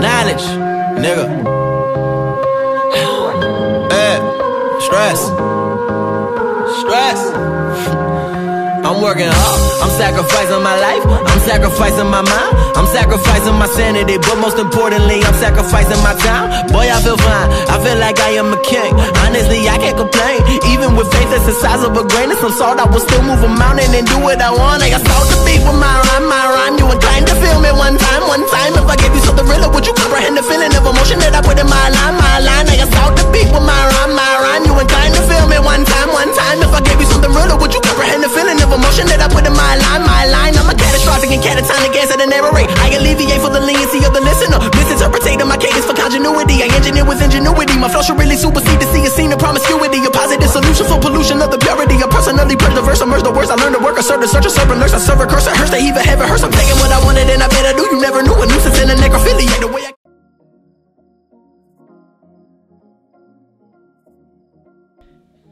Knowledge, nigga. Stress. I'm working hard, I'm sacrificing my life, I'm sacrificing my mind, I'm sacrificing my sanity, but most importantly, I'm sacrificing my time. Boy, I feel fine, I feel like I am a king. Honestly, I can't complain. Even with faith that's the size of a grain of some salt, I will still move a mountain and do what I want. I got salt to beat with my rhyme. You inclined to feel me one time. If I gave you something realer, would you comprehend the feeling of emotion that I put in my line? I got salt to beat with my rhyme. You inclined to feel me one time. If I gave you something realer, would you comprehend the feeling of emotion that I put in my line? I'm a catastrophic and catatonic answer to narrate. I alleviate for the leniency of the listener, misinterpreting my cadence for continuity. I engineer with ingenuity. My flow should really supersede to see a scene of promiscuity. A positive solution for pollution of the purity. I personally purge the verse, immerse the words. I learn to work, assert, search, serve, alerts. I serve a curse, it hurts to even have it hurts. I'm taking what I wanted and I bet I do. You never knew a nuisance in a necrophilia. The way I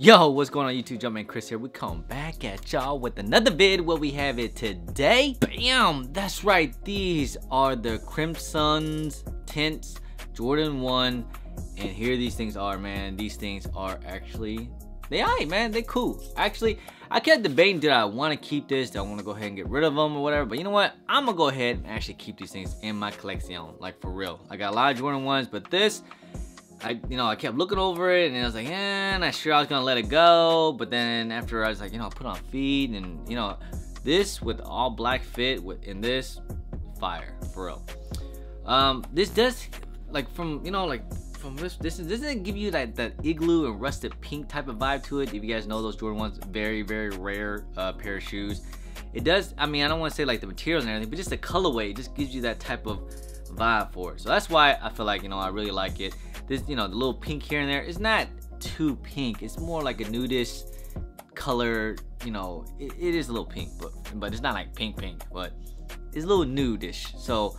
Yo, what's going on YouTube? Jumpman Chris here. We come back at y'all with another vid. What we have it today. Bam! That's right. These are the Crimson's Tints Jordan 1. And here these things are, man. These things are actually, they alright, man. They cool. Actually, I kept debating, did I want to keep this? Do I want to go ahead and get rid of them or whatever? But you know what? I'm going to go ahead and actually keep these things in my collection. Like, for real. I got a lot of Jordan 1s, but this, I kept looking over it and I was like, not sure I was gonna let it go. But then after I was like, put it on feed, and this with all black fit in this, fire for real. This does, like, from from this doesn't give you that igloo and rusted pink type of vibe to it. If you guys know those Jordan 1s, very rare pair of shoes. It does, I mean, I don't want to say like the materials and everything, but just the colorway, it just gives you that type of vibe for it. So that's why I feel like, I really like it. This, the little pink here and there is not too pink. It's more like a nudish color. It is a little pink, but it's not like pink, but it's a little nudish. So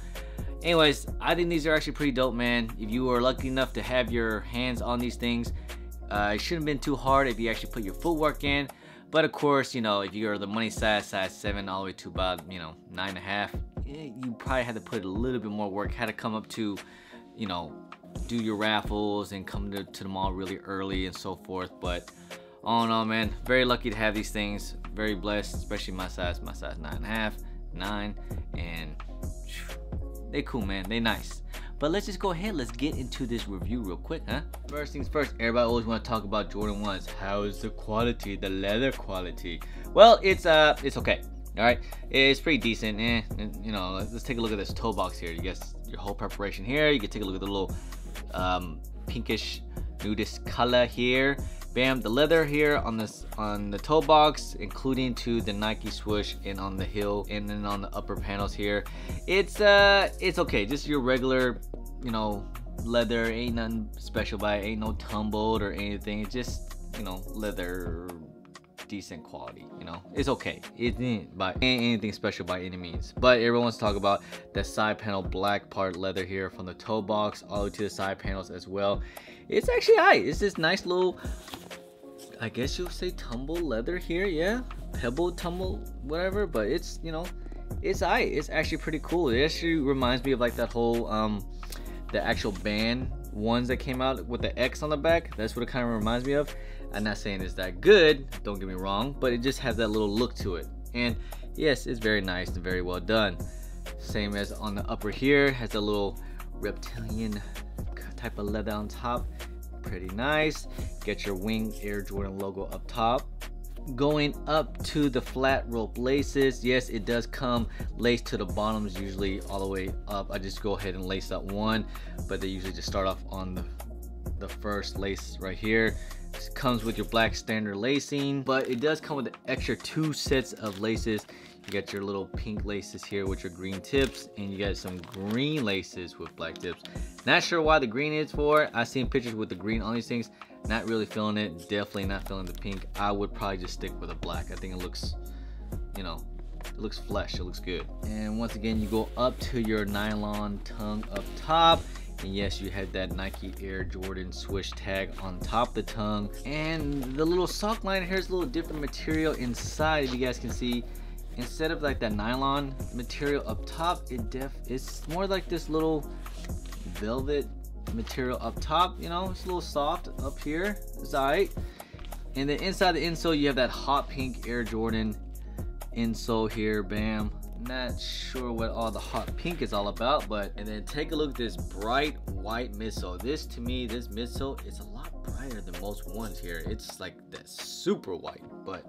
anyways, I think these are actually pretty dope, man. If you were lucky enough to have your hands on these things, it shouldn't have been too hard if you actually put your footwork in. But of course, if you're the money size 7 all the way to about 9.5, you probably had to put a little bit more work. Had to come up to do your raffles and come to the mall really early and so forth. But all in all, man, very lucky to have these things. Very blessed, especially my size 9.5, 9, and they cool, man. They nice. But let's just go ahead, let's get into this review real quick, huh? First things first, everybody always want to talk about Jordan 1s. How is the quality, the leather quality? Well, it's okay. All right, it's pretty decent. Let's take a look at this toe box here. You guys, your whole preparation here. You can take a look at the little pinkish nudist color here. Bam, the leather here on the toe box, including to the Nike swoosh and on the heel and then on the upper panels here. It's okay, just your regular leather. Ain't nothing special by it. Ain't no tumbled or anything. It's just leather, decent quality. It's okay. It ain't anything special by any means, but everyone's talking about the side panel black part leather here from the toe box all the way to the side panels as well. It's actually alright. It's this nice little, I guess you'll say, tumble leather here. Yeah, pebble tumble, whatever. But it's it's alright. It's actually pretty cool. It actually reminds me of like that whole the actual band ones that came out with the X on the back. That's what it kind of reminds me of. I'm not saying it's that good, don't get me wrong, but it just has that little look to it. And yes, it's very nice and very well done. Same as on the upper here, has a little reptilian type of leather on top. Pretty nice. Get your Wing Air Jordan logo up top. Going up to the flat rope laces, yes, it does come laced to the bottoms, usually all the way up. I just go ahead and lace up one, but they usually just start off on the first lace right here. It comes with your black standard lacing, but it does come with an extra 2 sets of laces. You got your little pink laces here with your green tips, and you got some green laces with black tips. Not sure why the green is for. I've seen pictures with the green on these things. Not really feeling it. Definitely not feeling the pink. I would probably just stick with a black. I think it looks, it looks flesh. It looks good. And once again, you go up to your nylon tongue up top. And yes, you had that Nike Air Jordan swoosh tag on top of the tongue. And the little sock line here is a little different material inside, if you guys can see. instead of like that nylon material up top, it's more like this little velvet material up top. You know, it's a little soft up here. It's alright. And then inside the insole, you have that hot pink Air Jordan insole here. Bam. Not sure what all the hot pink is all about, but and then take a look at this bright white midsole. This, to me, this midsole is a lot brighter than most ones here. It's like that super white, but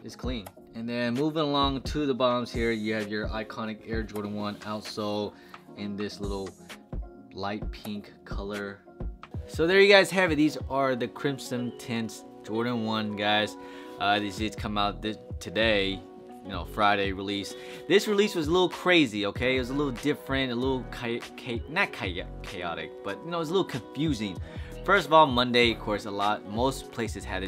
it's clean. And then moving along to the bottoms here, you have your iconic Air Jordan 1 outsole in this little light pink color. So there you guys have it. These are the Crimson Tints Jordan 1, guys. These did come out today, you know, Friday release. This release was a little crazy, okay? It was a little different, a little not chaotic, but you know, it was a little confusing. First of all, Monday, of course, most places had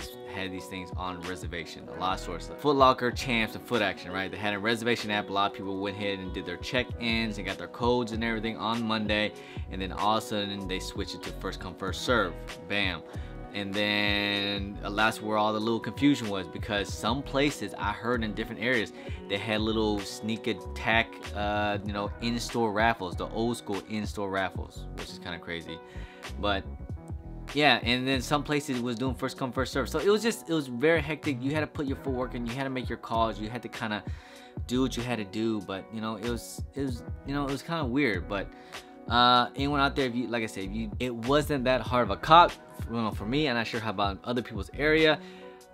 these things on reservation. A lot of stores, Foot Locker, Champs, and Foot Action, right? They had a reservation app. A lot of people went ahead and did their check-ins and got their codes and everything on Monday, and then all of a sudden they switched it to first come first serve. Bam. And then that's where all the little confusion was, because some places I heard in different areas they had little sneak attack, you know, in-store raffles, the old school in-store raffles, which is kind of crazy. But yeah, and then some places was doing first come first serve. So it was very hectic. You had to put your footwork in, you had to make your calls, you had to kind of do what you had to do. But you know, it was kind of weird. But anyone out there, if you, like I said, it wasn't that hard of a cop. You know, for me, I'm not sure how about other people's area,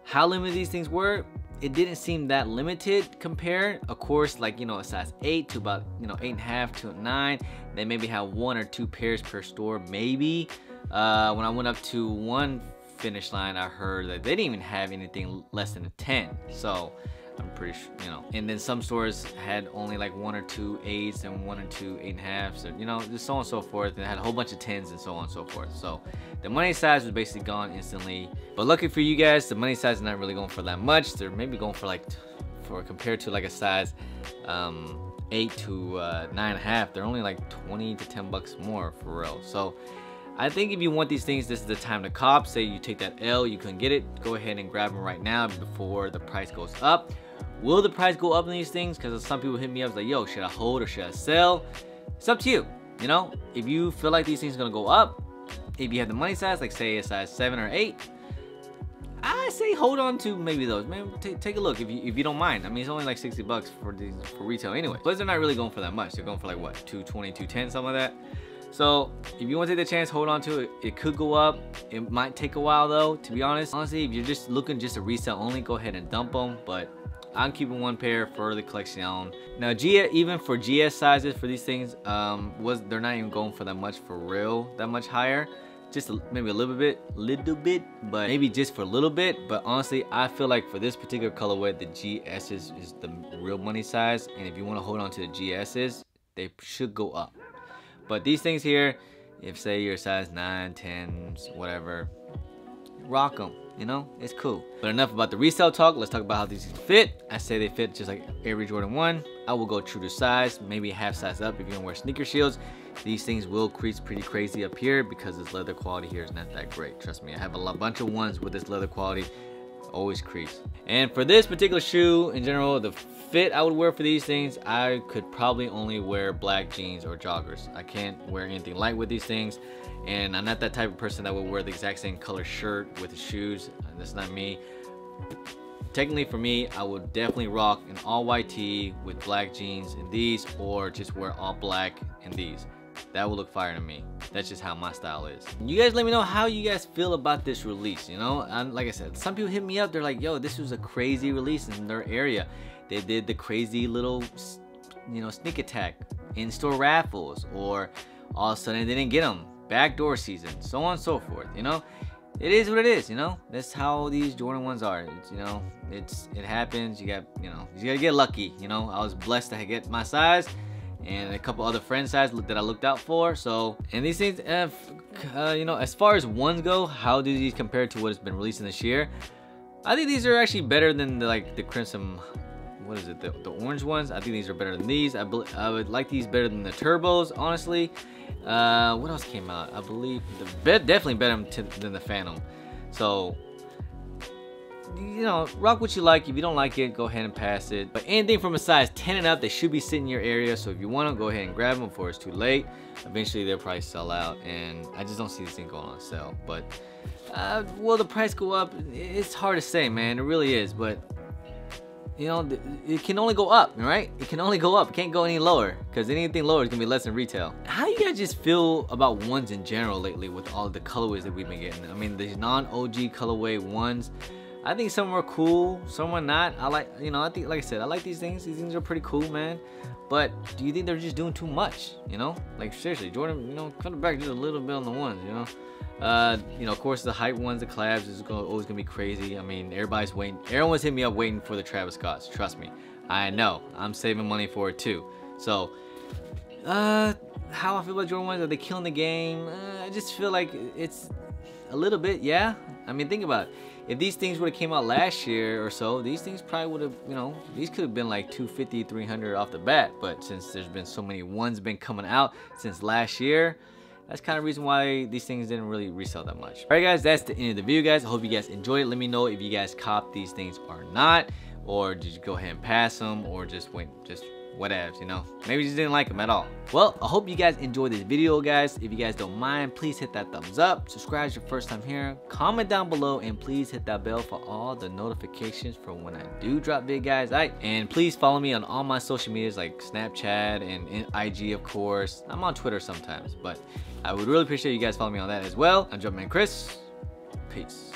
how limited these things were. It didn't seem that limited compared, of course, like, you know, a size 8 to about, you know, 8.5 to 9. They maybe have 1 or 2 pairs per store, maybe. When I went up to one Finish Line, I heard that they didn't even have anything less than a 10. So I'm pretty sure, you know. And then some stores had only like 1 or 2 8s and 1 or 2 8.5s, so, you know, just so on and so forth. And they had a whole bunch of 10s and so on and so forth. So the money size was basically gone instantly. But lucky for you guys, the money size is not really going for that much. They're maybe going for like, compared to like a size 8 to 9.5, they're only like 20 to 10 bucks more for real. So I think if you want these things, this is the time to cop. Say you take that L, you couldn't get it, go ahead and grab them right now before the price goes up. Will the price go up on these things? Because some people hit me up like, yo, should I hold or should I sell? It's up to you. You know, if you feel like these things are gonna go up, if you have the money size, like say a size 7 or 8, I say hold on to maybe those. Maybe take a look if you don't mind. I mean, it's only like 60 bucks for retail anyway. But they're not really going for that much. They're going for like what, 220, 210, something like that. So if you want to take the chance, hold on to it. It could go up. It might take a while though, to be honest. Honestly, if you're just looking just a resale only, go ahead and dump them. But I'm keeping 1 pair for the collection. Now, even for GS sizes for these things, they're not even going for that much for real, that much higher. Just maybe a little bit, but maybe just for a little bit. But honestly, I feel like for this particular colorway, the GSs is the real money size. And if you want to hold on to the GSs, they should go up. But these things here, if say you're size 9, 10, whatever, rock them, you know, it's cool. But enough about the resale talk. Let's talk about how these fit. I say they fit just like every Jordan 1. I will go true to size, maybe half size up if you're gonna wear sneaker shields. These things will crease pretty crazy up here because this leather quality here is not that great. Trust me, I have a bunch of ones with this leather quality, always crease. And for this particular shoe, in general, the fit I would wear for these things, I could probably only wear black jeans or joggers. I can't wear anything light with these things, and I'm not that type of person that would wear the exact same color shirt with the shoes. That's not me. Technically for me, I would definitely rock an all white tee with black jeans in these, or just wear all black in these. That would look fire to me. That's just how my style is. You guys let me know how you guys feel about this release, you know? And like I said, some people hit me up, they're like, yo, this was a crazy release in their area. They did the crazy little, you know, sneak attack, in-store raffles, or all of a sudden they didn't get them, backdoor season, so on and so forth, you know? It is what it is, you know? That's how these Jordan 1s are. It's, you know, it happens. You gotta get lucky, you know? I was blessed to get my size and a couple other friend size that I looked out for. So, and these things, you know, as far as ones go, how do these compare to what has been released in this year? I think these are actually better than the Crimson, what is it, the orange ones. I think these are better than these. I would like these better than the turbos, honestly. What else came out? I believe definitely better than the Phantom. So you know, rock what you like. If you don't like it, go ahead and pass it. But anything from a size 10 and up, they should be sitting in your area. So if you want to, go ahead and grab them before it's too late. Eventually they'll probably sell out, and I just don't see this thing going on sale. But will the price go up? It's hard to say, man. It really is. But you know, it can only go up, right? It can only go up. It can't go any lower, because anything lower is gonna be less than retail. How do you guys just feel about ones in general lately with all the colorways that we've been getting? I mean, these non-OG colorway ones, I think some are cool, some are not. I like, you know, I think, like I said, I like these things. These things are pretty cool, man. But do you think they're just doing too much? You know, like seriously, Jordan, you know, cut it back just a little bit on the ones, you know. You know, of course, the hype ones, the collabs is always gonna be crazy. I mean, everybody's waiting. Everyone's hitting me up waiting for the Travis Scotts. Trust me, I know. I'm saving money for it too. So, how I feel about Jordan ones? Are they killing the game? I just feel like it's a little bit, yeah. I mean, think about it. If these things would have came out last year or so, these things probably would have, you know, these could have been like 250, 300 off the bat. But since there's been so many ones been coming out since last year, that's kind of the reason why these things didn't really resell that much. All right, guys, that's the end of the video, guys. I hope you guys enjoyed it. Let me know if you guys cop these things or not, or did you go ahead and pass them, or just wait, just whatevs, you know. Maybe you just didn't like them at all. Well, I hope you guys enjoyed this video, guys. If you guys don't mind, please hit that thumbs up. Subscribe if it's your first time here. Comment down below, and please hit that bell for all the notifications for when I do drop vid, guys. All right, and please follow me on all my social medias like Snapchat and IG, of course. I'm on Twitter sometimes, but I would really appreciate you guys following me on that as well. I'm Jumpman Chris. Peace.